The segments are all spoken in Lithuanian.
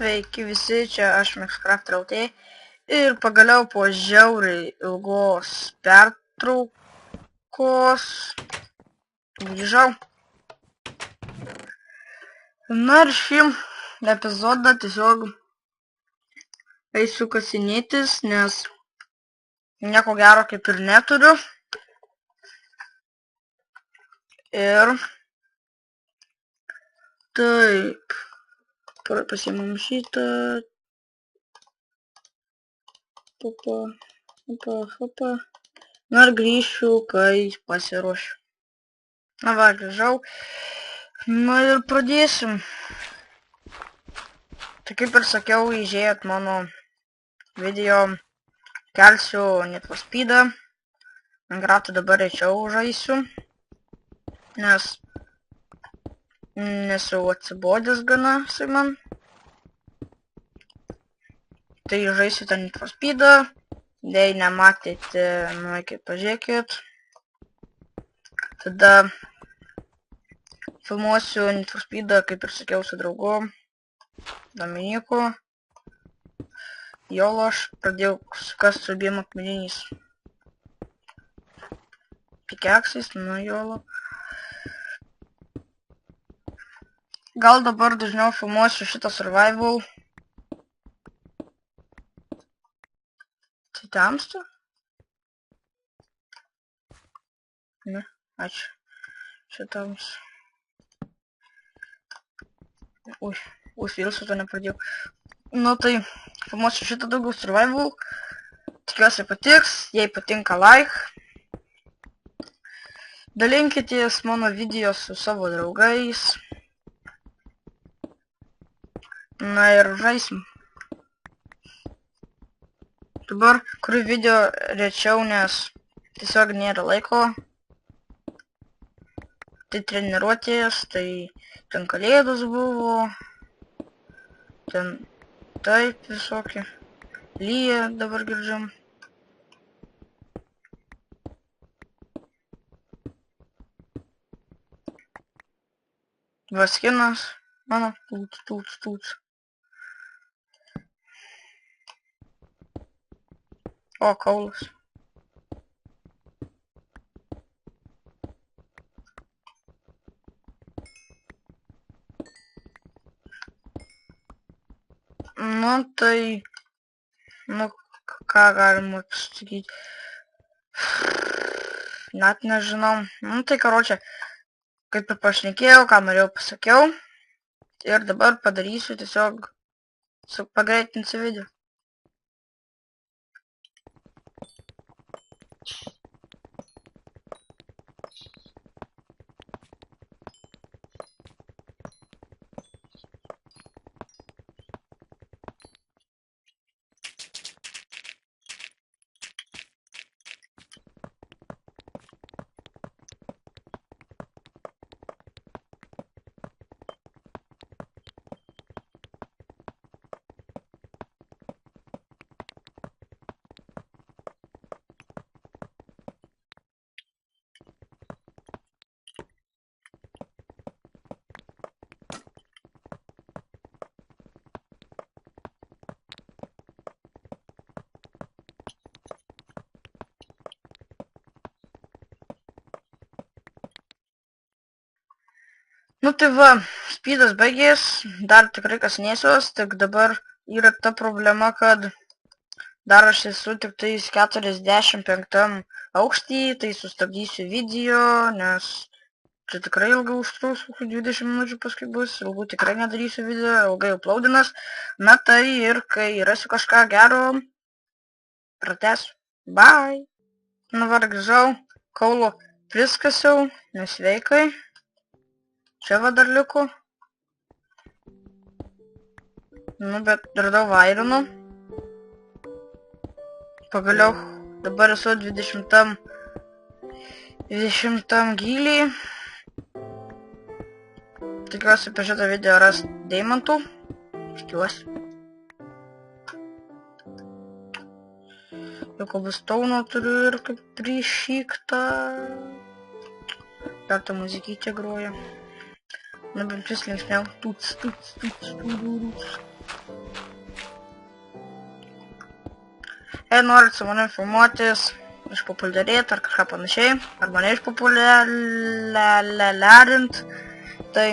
Sveiki visi, čia aš Maxcraft LT ir pagaliau po žiauriai ilgos pertraukos grįžau. Na ir šį epizodą tiesiog eisiu kasinėtis, nes nieko gero kaip ir neturiu. Ir taip, pasiimam šitą. Na ir grįšiu, kai pasiruošiu. Na va, grįžau. Na ir pradėsim. Tai kaip ir sakiau, įžiūrėjot mano video, kelsiu Need for Speedą. Minecraft'ą dabar rečiau žaisiu, nes jau atsibodęs gana jisai man. Tai žaisiu tą Need for Speedą. Jei nematėte, nueikit pažiūrėkit. Tada filmuosiu Need for Speedą, kaip ir sakiau, su draugu Dominiku. Jolo aš pradėjau sukast su abiem akmeniniais pikeksais, nu jolo. Gal dabar dažniau filmuosiu šitą survival. Tai tamsta? Ne, ačiū. Šitams. Užvirsiu to nepradėjau. Nu tai, filmuosiu šitą daugiau survival. Tikiuosi patiks, jei patinka like. Dalinkitės mano video su savo draugais. Na ir žaisim. Dabar kuriu video rečiau, nes tiesiog nėra laiko. Tai treniruotės, tai ten kalėdos buvo. Ten taip visokie. Lyja dabar girdžiam. Vaskinas. Mano, tūts. O, kaulas. Nu tai, ką galima pasakyti. Net nežinau. Nu tai karočią, kaip ir pašnekėjau, ką norėjau pasakiau. Ir dabar padarysiu tiesiog, pagreitinsiu video. Nu tai va, speedas baigės, dar tikrai kasinėsiuos, tik dabar yra ta problema, kad dar aš esu tik tais 45 aukštį, tai sustabdysiu video, nes čia tikrai ilgai užtruks, 20 minučių paskui bus, ilgų tikrai nedarysiu video, ilgai uploadinas. Na tai ir kai rasiu kažką gero, pratęsiu. Bye! Nu va, grįžau, kaulo priskasiau, nesveikai. Čia va dar liko. Nu, bet radau ironų. Pagaliau, dabar esu 20 gylį. Tikiuosi per šitą video ras deimantų. Tikiuosi. Joko bustauno turiu ir kaip prišyktą. Dar ta muzikytė groja. Nu, bent vis linksmiau. Tuts. Jei norit su manim filmuotis, išpopuliarėti ar kažką panašiai, arba neišpopuliarint, tai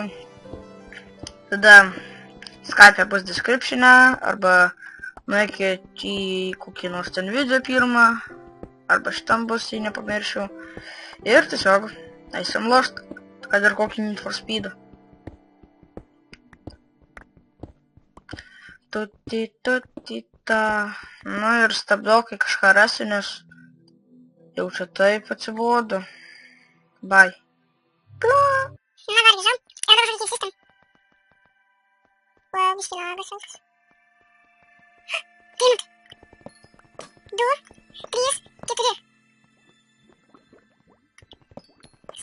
tada Skype bus description'e, arba nueikit į kokį nors ten video pirmą, arba šitam bus, jei nepamiršiu, ir tiesiog eisim lošt, kad ir kokį Need for Speed'ą. Tutita. Nu ir stabdau, kai kažką rasiu, nes jau čia taip atsibodo. Bye. Na va, grįžom. Ir dabar žodžiu system. Wow, biškį labas viskas. 3 minutės. 2, 3, 4.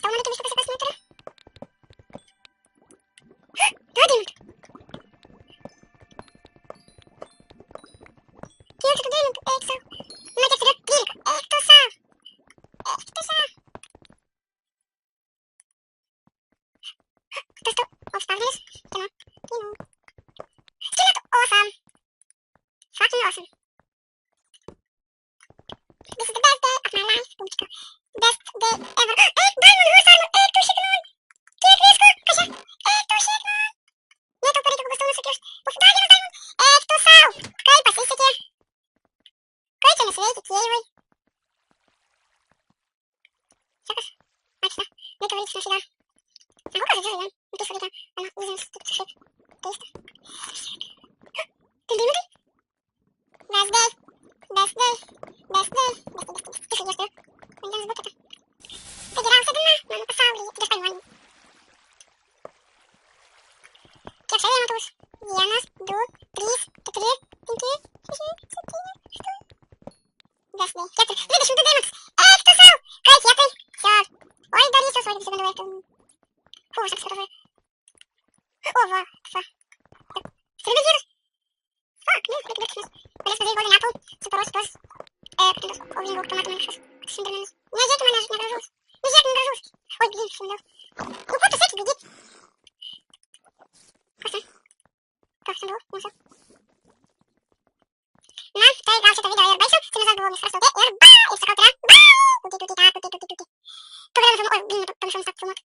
Stau minutėmis čia pasikas neturi. 2 minutės. Eik sau. Nu, tiek turiu 13. Eik tu sau. Eik tu sau. Tas tu. Koks pagrindas? Kino. Kino tu awesome. Fucking awesome. This is the best day of my life. Best day ever. Eik, diamond horse armor. Eik tu šiknon. Kiek visko. Kašia. Eik tu šiknon. Netau pareikia kokius tau nusakius. Bus dar vienas diamond. Eik tu sau. Kaip pasisekė. Kaip čia nesveiki Kievai? Sekas. Ačiū. Reikia varyti nuo šitą. Na, kokios žodžiu, ne? Nu, tai svarita. Ana, uzėms tik kažkaip. Keista. Tai daimutai? Best day. Best day. Best day. Tiesiog ieškau. Vandens buketa. Tai geriausia diena mano pasaulyje prieš pajuonį. Kiek čia vienetus? 1, 2, 3, 4, 5, 6, 7, 8. Best day. Kiek tai? 22 daimas. Eik tu sau. Kaip kietai? Siol. Oi, darysiu, oi, visi bandau eikti. Fū, aš apsikartoju. O, va, fa. Turiu benzinus. Fuck, ne, reikia birkšnis. Galės padaryti golden apple. Suparuosiu tuos. Kaip ten tos augingo tomatų man kažkas. Šimbermenis. Nežiūrėk man, aš negražus. Nežiūrėk man gražus. Oi, blin, šimdau. Nu, ko tu sėki, bėgit? Kas ten? Kas ten buvo? Nesu. Na, tai gal šitą video ir baigsiu. Tai mes buvo viskas ok. Ir ba! Ir sakau, tai yra ba! Tuti. Tu galėjau filmuoti. Oi, blin, pamiršau visą filmuoti.